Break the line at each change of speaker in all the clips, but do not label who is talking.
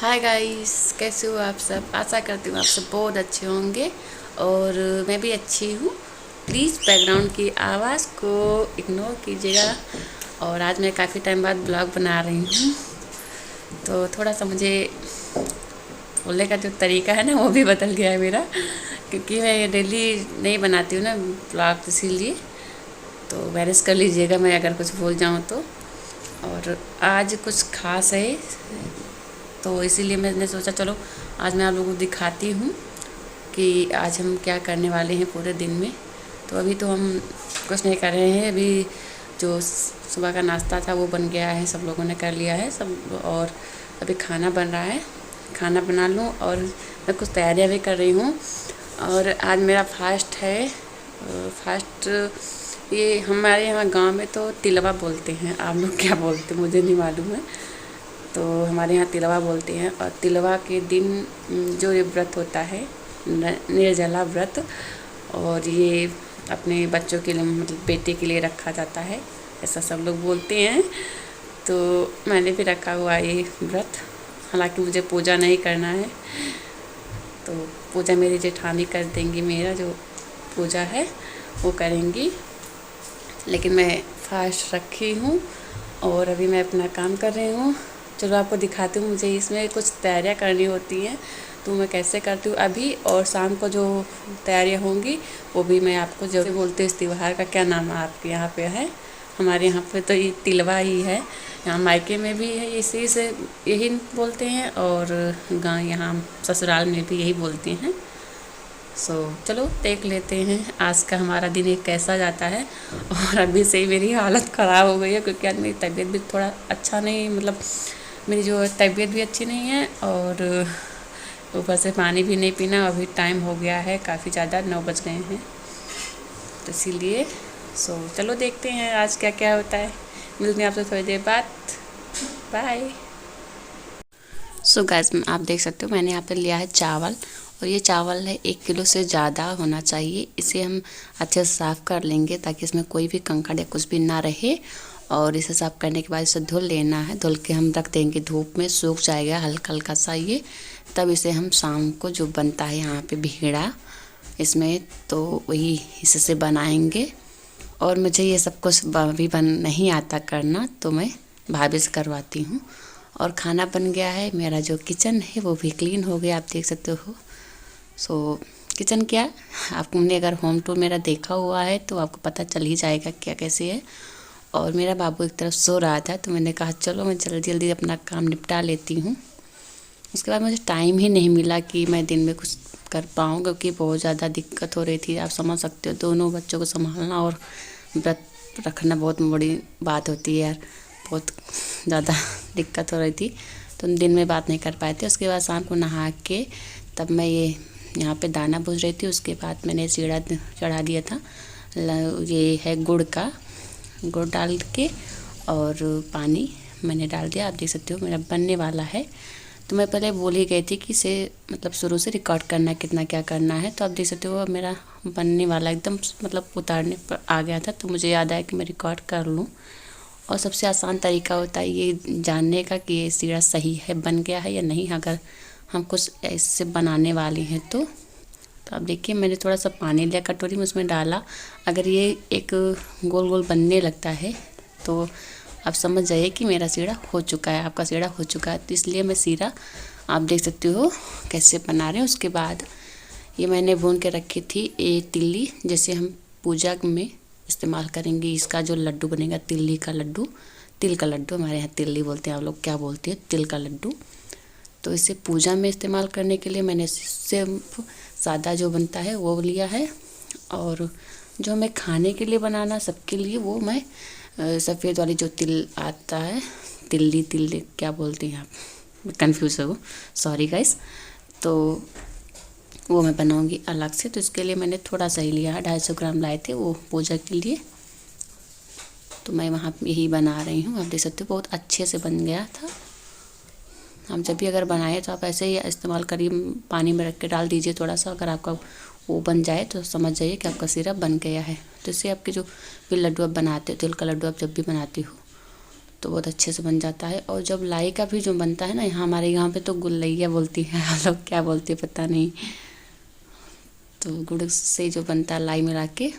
Hi guys, कैसे हो आप सब। आशा करती हूँ आप सब बहुत अच्छे होंगे और मैं भी अच्छी हूँ। प्लीज़ बैकग्राउंड की आवाज़ को इग्नोर कीजिएगा। और आज मैं काफ़ी टाइम बाद ब्लॉग बना रही हूँ, तो थोड़ा सा मुझे बोलने का जो तरीका है ना वो भी बदल गया है मेरा, क्योंकि मैं डेली नहीं बनाती हूँ ना ब्लॉग, इसीलिए तो मैनेज कर लीजिएगा मैं अगर कुछ भूल जाऊँ तो। और आज कुछ खास है, तो इसीलिए मैंने सोचा चलो आज मैं आप लोगों को दिखाती हूँ कि आज हम क्या करने वाले हैं पूरे दिन में। तो अभी तो हम कुछ नहीं कर रहे हैं, अभी जो सुबह का नाश्ता था वो बन गया है, सब लोगों ने कर लिया है सब। और अभी खाना बन रहा है, खाना बना लूँ और मैं कुछ तैयारियाँ भी कर रही हूँ। और आज मेरा फास्ट है। फास्ट ये हमारे यहाँ गांव में तो तिलवा बोलते हैं, आप लोग क्या बोलते हैं मुझे नहीं मालूम है। तो हमारे यहाँ तिलवा बोलते हैं। और तिलवा के दिन जो ये व्रत होता है, निर्जला व्रत, और ये अपने बच्चों के लिए मतलब बेटे के लिए रखा जाता है, ऐसा सब लोग बोलते हैं। तो मैंने भी रखा हुआ ये व्रत, हालांकि मुझे पूजा नहीं करना है, तो पूजा मेरी जेठानी कर देंगी, मेरा जो पूजा है वो करेंगी। लेकिन मैं फास्ट रखी हूँ और अभी मैं अपना काम कर रही हूँ। चलो आपको दिखाती हूँ, मुझे इसमें कुछ तैयारियाँ करनी होती हैं तो मैं कैसे करती हूँ अभी। और शाम को जो तैयारियाँ होंगी वो भी मैं आपको, जो बोलते हैं इस त्योहार का क्या नाम है आपके यहाँ पे है, हमारे यहाँ पे तो ये तिलवा ही है। यहाँ मायके में भी है इसी से यही बोलते हैं, और गाँव यहाँ ससुराल में भी यही बोलते हैं। चलो देख लेते हैं आज का हमारा दिन एक कैसा जाता है। और अभी से ही मेरी हालत ख़राब हो गई है, क्योंकि आज मेरी तबीयत भी थोड़ा अच्छा नहीं, मतलब मेरी जो तबीयत भी अच्छी नहीं है, और ऊपर से पानी भी नहीं पीना। अभी टाइम हो गया है काफ़ी ज़्यादा, 9 बज गए हैं, तो इसीलिए चलो देखते हैं आज क्या क्या होता है। मिलते हैं आपसे थोड़ी देर बाद, बाय। गाइस, आप देख सकते हो मैंने यहाँ पे लिया है चावल, और ये चावल है 1 किलो से ज़्यादा होना चाहिए। इसे हम अच्छे से साफ़ कर लेंगे ताकि इसमें कोई भी कंकड़ या कुछ भी ना रहे। और इसे साफ़ करने के बाद इसे धुल लेना है, धुल के हम रख देंगे धूप में, सूख जाएगा हल्का हल्का सा ये। तब इसे हम शाम को जो बनता है यहाँ पे भीड़ा इसमें, तो वही इससे बनाएंगे। और मुझे ये सब कुछ भी नहीं आता करना, तो मैं भाभी से करवाती हूँ। और खाना बन गया है, मेरा जो किचन है वो भी क्लीन हो गया, आप देख सकते हो। किचन क्या, आपने अगर होम टूर मेरा देखा हुआ है तो आपको पता चल ही जाएगा क्या कैसे है। और मेरा बाबू एक तरफ सो रहा था, तो मैंने कहा चलो मैं जल्दी जल्दी अपना काम निपटा लेती हूँ। उसके बाद मुझे टाइम ही नहीं मिला कि मैं दिन में कुछ कर पाऊँ, क्योंकि बहुत ज़्यादा दिक्कत हो रही थी। आप समझ सकते हो, दोनों बच्चों को संभालना और व्रत रखना बहुत बड़ी बात होती है यार, बहुत ज़्यादा दिक्कत हो रही थी, तो दिन में बात नहीं कर पाए थे। उसके बाद शाम को नहा के तब मैं ये यहाँ पे दाना भून रही थी। उसके बाद मैंने सीढ़ा चढ़ा दिया था, ये है गुड़ डाल के, और पानी मैंने डाल दिया। आप देख सकते हो मेरा बनने वाला है। तो मैं पहले बोल ही गई थी कि इसे मतलब शुरू से रिकॉर्ड करना है, कितना क्या करना है। तो आप देख सकते हो मेरा बनने वाला एकदम मतलब उतारने पर आ गया था, तो मुझे याद आया कि मैं रिकॉर्ड कर लूँ। और सबसे आसान तरीका होता है ये जानने का कि ये सीढ़ा सही है, बन गया है या नहीं, अगर हम कुछ ऐसे बनाने वाले हैं तो आप देखिए मैंने थोड़ा सा पानी लिया कटोरी में, उसमें डाला। अगर ये एक गोल गोल बनने लगता है तो आप समझ जाइए कि मेरा सीढ़ा हो चुका है, आपका सीढ़ा हो चुका है। तो इसलिए मैं सीढ़ा आप देख सकते हो कैसे बना रहे हैं। उसके बाद ये मैंने भून के रखी थी ये तिल्ली, जैसे हम पूजा में इस्तेमाल करेंगे। इसका जो लड्डू बनेगा तिल्ली का लड्डू, तिल का लड्डू, हमारे यहाँ तिल्ली बोलते हैं, आप लोग क्या बोलते हैं, तिल का लड्डू। तो इसे पूजा में इस्तेमाल करने के लिए मैंने इससे सादा जो बनता है वो लिया है। और जो मैं खाने के लिए बनाना सबके लिए, वो मैं सफ़ेद वाली जो तिल आता है, तिल्ली क्या बोलते हैं आप, कंफ्यूज हो, सॉरी गाइस। तो वो मैं बनाऊंगी अलग से, तो इसके लिए मैंने थोड़ा सा ही लिया है, 250 ग्राम लाए थे वो पूजा के लिए। तो मैं वहाँ यही बना रही हूँ, आप देख सकते हो बहुत अच्छे से बन गया था। हम जब भी अगर बनाए तो आप ऐसे ही इस्तेमाल करिए, पानी में रख के डाल दीजिए थोड़ा सा, अगर आपका वो बन जाए तो समझ जाइए कि आपका सिरप बन गया है। तो इससे आपके जो भी लड्डू आप बनाते हो, तिल का लड्डू आप जब भी बनाती हो तो बहुत अच्छे से बन जाता है। और जब लाई का भी जो बनता है ना, यहाँ हमारे यहाँ पे तो गुलैया बोलती है, हम लोग क्या बोलते हैं पता नहीं। तो गुड़ से जो बनता है लाई मिला के,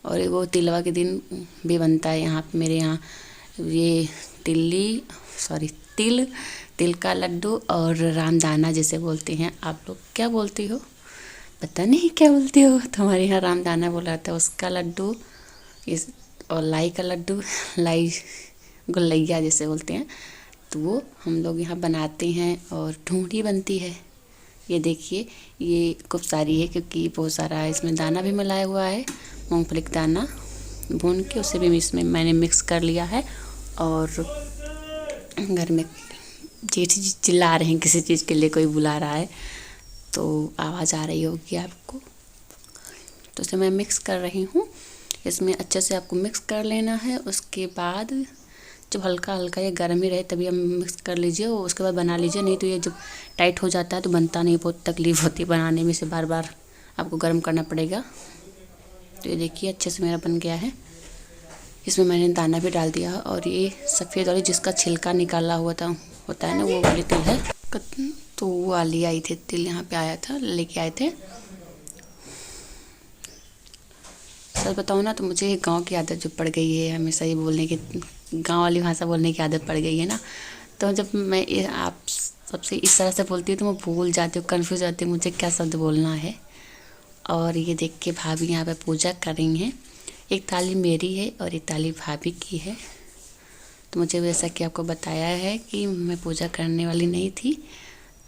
और वो तिलवा के दिन भी बनता है यहाँ पे मेरे यहाँ। ये तिल का लड्डू और रामदाना जिसे बोलते हैं। आप लोग क्या बोलती हो पता नहीं, क्या बोलती हो? तो हमारे यहाँ रामदाना बोला जाता है उसका लड्डू, इस और लाई का लड्डू, लाई गुलैया जिसे बोलते हैं, तो वो हम लोग यहाँ बनाते हैं। और ढूंढी बनती है, ये देखिए, ये खूब सारी है क्योंकि बहुत सारा इसमें दाना भी मिलाया हुआ है, मूंगफली का दाना भून के उसे भी इसमें मैंने मिक्स कर लिया है। और घर में जेठ जी चिल्ला रहे हैं, किसी चीज़ के लिए कोई बुला रहा है, तो आवाज़ आ रही होगी आपको। तो इसे मैं मिक्स कर रही हूँ। इसमें अच्छे से आपको मिक्स कर लेना है। उसके बाद जब हल्का हल्का ये गर्म ही रहे तभी हम मिक्स कर लीजिए, और उसके बाद बना लीजिए, नहीं तो ये जब टाइट हो जाता है तो बनता नहीं, बहुत तकलीफ़ होती है बनाने में, इसे बार बार आपको गर्म करना पड़ेगा। तो ये देखिए अच्छे से मेरा बन गया है। इसमें मैंने दाना भी डाल दिया, और ये सफ़ेद वाली जिसका छिलका निकाला हुआ था होता है ना, वो वाली तिल है। तो वो वाली आई थी तिल, यहाँ पे आया था, लेके आए थे। सच बताऊँ ना तो मुझे गांव की आदत जो पड़ गई है, हमेशा ये बोलने की, गांव वाली भाषा बोलने की आदत पड़ गई है ना। तो जब मैं आप सबसे इस तरह से बोलती हूँ तो मैं भूल जाती हूँ, कन्फ्यूज जाती हूँ मुझे क्या शब्द बोलना है। और ये देख के भाभी यहाँ पे पूजा कर रही हैं। एक थाली मेरी है और एक थाली भाभी की है। तो मुझे जैसा कि आपको बताया है कि मैं पूजा करने वाली नहीं थी,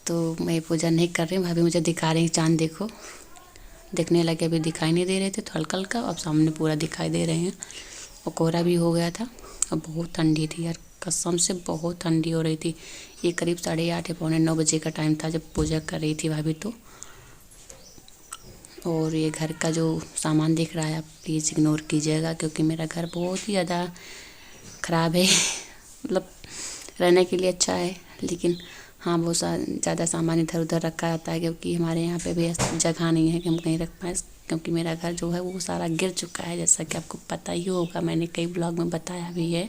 तो मैं पूजा नहीं कर रही हूँ। भाभी मुझे दिखा रही हैं, चाँद देखो, देखने लगे, अभी दिखाई नहीं दे रहे थे तो हल्का हल्का, अब सामने पूरा दिखाई दे रहे हैं। और कोहरा भी हो गया था, और बहुत ठंडी थी यार, कसम से बहुत ठंडी हो रही थी। ये करीब 8:30 या 8:45 बजे का टाइम था जब पूजा कर रही थी भाभी तो। और ये घर का जो सामान दिख रहा है आप प्लीज़ इग्नोर कीजिएगा, क्योंकि मेरा घर बहुत ही ज़्यादा ख़राब है। मतलब रहने के लिए अच्छा है, लेकिन हाँ बहुत ज़्यादा सामान इधर उधर रखा जाता है, क्योंकि हमारे यहाँ पे भी जगह नहीं है कि हम कहीं रख पाएँ, क्योंकि मेरा घर जो है वो सारा गिर चुका है, जैसा कि आपको पता ही होगा, मैंने कई ब्लॉग में बताया भी है।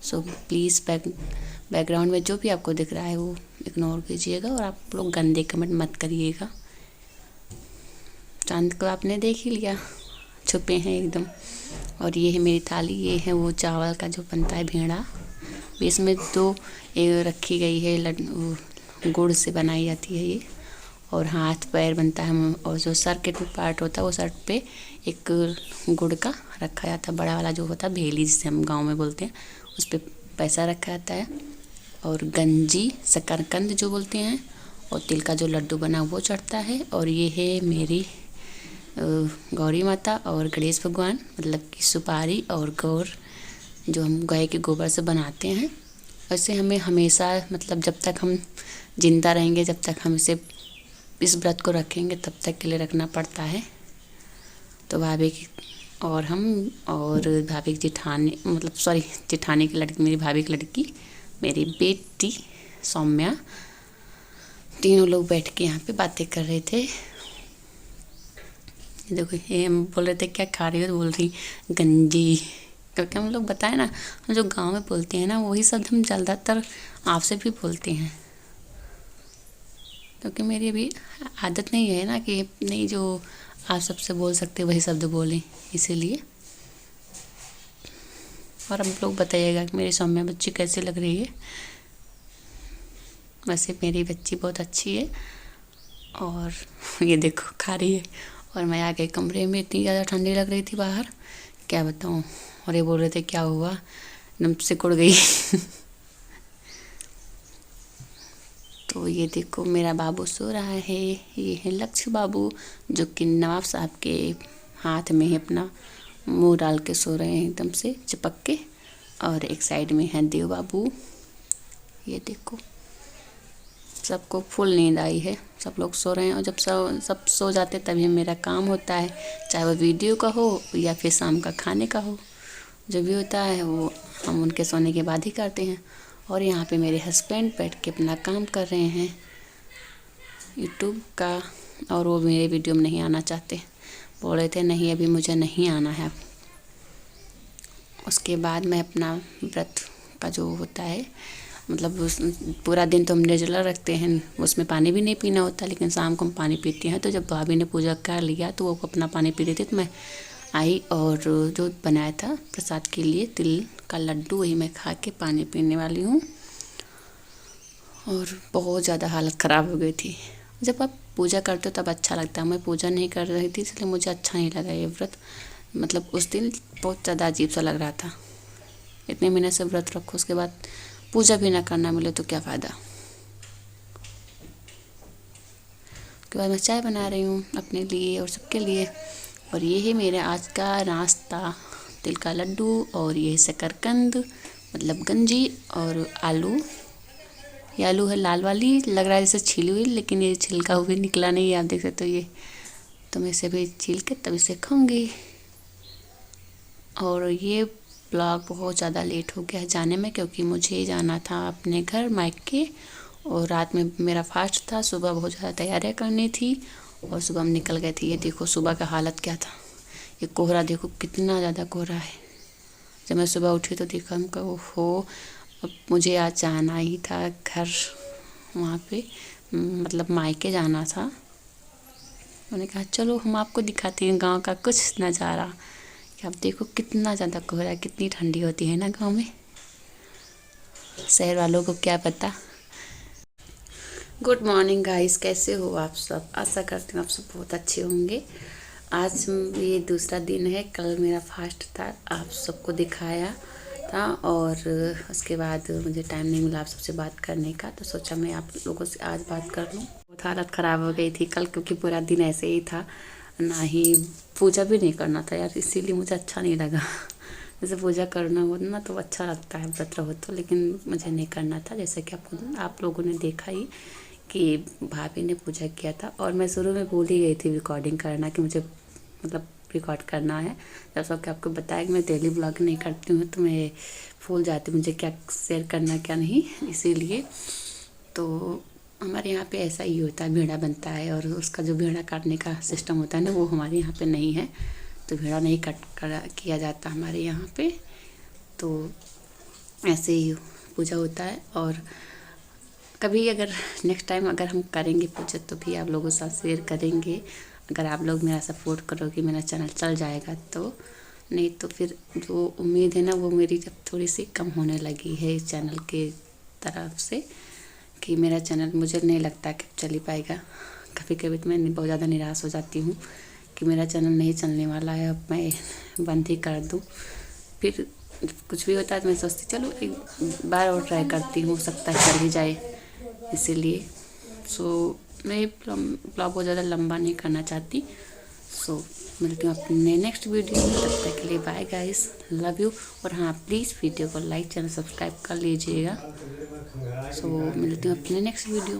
सो प्लीज़ बैकग्राउंड में जो भी आपको दिख रहा है वो इग्नोर कीजिएगा, और आप लोग गंदे कमेंट मत करिएगा। चांद को आपने देख ही लिया, छुपे हैं एकदम। और ये है मेरी थाली, ये है वो चावल का जो बनता है भेड़ा, इसमें 2 रखी गई है, गुड़ से बनाई जाती है ये। और हाथ पैर बनता है, और जो सर के पार्ट होता है वो सर पे एक गुड़ का रखा जाता है, बड़ा वाला जो होता है भेली जिसे हम गांव में बोलते हैं, उस पर पैसा रखा जाता है। और गंजी शकरकंद जो बोलते हैं, और तिल का जो लड्डू बना वो चढ़ता है। और ये है मेरी गौरी माता और गणेश भगवान, मतलब कि सुपारी और गौर जो हम गाय के गोबर से बनाते हैं। वैसे हमें हमेशा, मतलब जब तक हम जिंदा रहेंगे, जब तक हम इस व्रत को रखेंगे तब तक के लिए रखना पड़ता है। तो भाभी की और हम और भाभी की जेठानी, मतलब सॉरी जेठानी की लड़की, मेरी भाभी की लड़की, मेरी बेटी सौम्या, तीनों लोग बैठ के यहाँ पे बातें कर रहे थे। देखो ये हम बोल रहे थे क्या खा रही हो, तो बोल रही गंजी, क्योंकि हम लोग बताए ना, हम जो गांव में बोलते हैं ना वही शब्द हम ज़्यादातर आपसे भी बोलते हैं, क्योंकि मेरी अभी आदत नहीं है ना कि नहीं जो आप सबसे बोल सकते वही शब्द बोलें, इसीलिए। और हम लोग बताइएगा कि मेरी सौम्या बच्ची कैसी लग रही है। वैसे मेरी बच्ची बहुत अच्छी है। और ये देखो खा रही है, और मैं आ गई कमरे में, इतनी ज़्यादा ठंडी लग रही थी बाहर, क्या बताऊँ। और ये बोल रहे थे क्या हुआ, एकदम सिकुड़ गई। तो ये देखो मेरा बाबू सो रहा है, ये है लक्ष्य बाबू, जो कि नवाब साहब के हाथ में ही अपना मुंह डाल के सो रहे हैं एकदम से चिपक के। और एक साइड में है देव बाबू, ये देखो सबको फुल नींद आई है, सब लोग सो रहे हैं। और जब सब सो जाते तभी मेरा काम होता है, चाहे वो वीडियो का हो या फिर शाम का खाने का हो, जो भी होता है वो हम उनके सोने के बाद ही करते हैं। और यहाँ पे मेरे हस्बैंड बैठ के अपना काम कर रहे हैं यूट्यूब का, और वो मेरे वीडियो में नहीं आना चाहते, बोल रहे थे नहीं अभी मुझे नहीं आना है। उसके बाद मैं अपना व्रत का जो होता है, मतलब पूरा दिन तो हम निर्जला रखते हैं, उसमें पानी भी नहीं पीना होता, लेकिन शाम को हम पानी पीते हैं। तो जब भाभी ने पूजा कर लिया तो वो अपना पानी पी रही थी, तो मैं आई और जो बनाया था प्रसाद के लिए तिल का लड्डू, वही मैं खा के पानी पीने वाली हूँ। और बहुत ज़्यादा हालत ख़राब हो गई थी। जब आप पूजा करते हो तब अच्छा लगता है, मैं पूजा नहीं कर रही थी इसलिए मुझे अच्छा नहीं लगा ये व्रत। मतलब उस दिन बहुत ज़्यादा अजीब सा लग रहा था। इतने महीने से व्रत रखो, उसके बाद पूजा भी ना करना मिले तो क्या फ़ायदा। उसके बाद मैं चाय बना रही हूँ अपने लिए और सबके लिए। और ये है मेरे आज का नाश्ता, तिल का लड्डू और ये शकरकंद मतलब गंजी और आलू। ये आलू है लाल वाली, लग रहा है जैसे छिली हुई, लेकिन ये छिलका हुआ निकला नहीं है, आप देख सकते हो ये। तो मैं इसे भी छील के तब इसे खाऊंगी। और ये ब्लॉग बहुत ज़्यादा लेट हो गया जाने में, क्योंकि मुझे जाना था अपने घर मायके और रात में मेरा फास्ट था। सुबह बहुत ज़्यादा तैयारियाँ करनी थी और सुबह हम निकल गए थे। ये देखो सुबह का हालत क्या था, ये कोहरा देखो कितना ज़्यादा कोहरा है। जब मैं सुबह उठी तो देखा, हम कहा ओहो, अब मुझे आज जाना ही था घर, वहाँ पे मतलब मायके जाना था। मैंने कहा चलो हम आपको दिखाते हैं गांव का कुछ नज़ारा, कि आप देखो कितना ज़्यादा कोहरा, कितनी ठंडी होती है ना गांव में। शहर वालों को क्या पता। गुड मॉर्निंग गाइस, कैसे हो आप सब? आशा करती हूँ आप सब बहुत अच्छे होंगे। आज ये दूसरा दिन है, कल मेरा फास्ट था, आप सबको दिखाया था और उसके बाद मुझे टाइम नहीं मिला आप सबसे बात करने का, तो सोचा मैं आप लोगों से आज बात कर लूँ। बहुत हालत ख़राब हो गई थी कल, क्योंकि पूरा दिन ऐसे ही था, ना ही पूजा भी नहीं करना था यार, इसीलिए मुझे अच्छा नहीं लगा। जैसे पूजा करना हो ना तो अच्छा लगता है व्रत रहो तो, लेकिन मुझे नहीं करना था। जैसे कि आप लोगों ने देखा ही कि भाभी ने पूजा किया था और मैं शुरू में भूल ही गई थी रिकॉर्डिंग करना, कि मुझे मतलब रिकॉर्ड करना है। जब सब कि आपको बताया कि मैं डेली ब्लॉग नहीं करती हूँ तो मैं भूल जाती हूँ मुझे क्या शेयर करना क्या नहीं, इसीलिए। तो हमारे यहाँ पे ऐसा ही होता है, भेड़ा बनता है और उसका जो भेड़ा काटने का सिस्टम होता है ना, वो हमारे यहाँ पे नहीं है। तो भेड़ा नहीं किया जाता हमारे यहाँ पे। तो ऐसे ही पूजा होता है। और कभी अगर नेक्स्ट टाइम अगर हम करेंगे पूजा तो भी आप लोगों के साथ शेयर करेंगे, अगर आप लोग मेरा सपोर्ट करोगे मेरा चैनल चल जाएगा तो। नहीं तो फिर जो उम्मीद है ना वो मेरी जब थोड़ी सी कम होने लगी है इस चैनल के तरफ से, कि मेरा चैनल मुझे नहीं लगता कि चल ही पाएगा। कभी कभी तो मैं बहुत ज़्यादा निराश हो जाती हूँ कि मेरा चैनल नहीं चलने वाला है, अब मैं बंद ही कर दूँ। फिर कुछ भी होता है तो मैं सोचती चलो एक बार और ट्राई करती हूँ, हो सकता है चल ही जाए, इसीलिए। मैं ब्लॉग बहुत ज़्यादा लंबा नहीं करना चाहती। मिलती हूँ अपने नेक्स्ट वीडियो में, तब तक के लिए बाय गाइस, लव यू। और हाँ प्लीज़ वीडियो को लाइक चैनल सब्सक्राइब कर लीजिएगा। मिलती हूँ अपने नेक्स्ट वीडियो।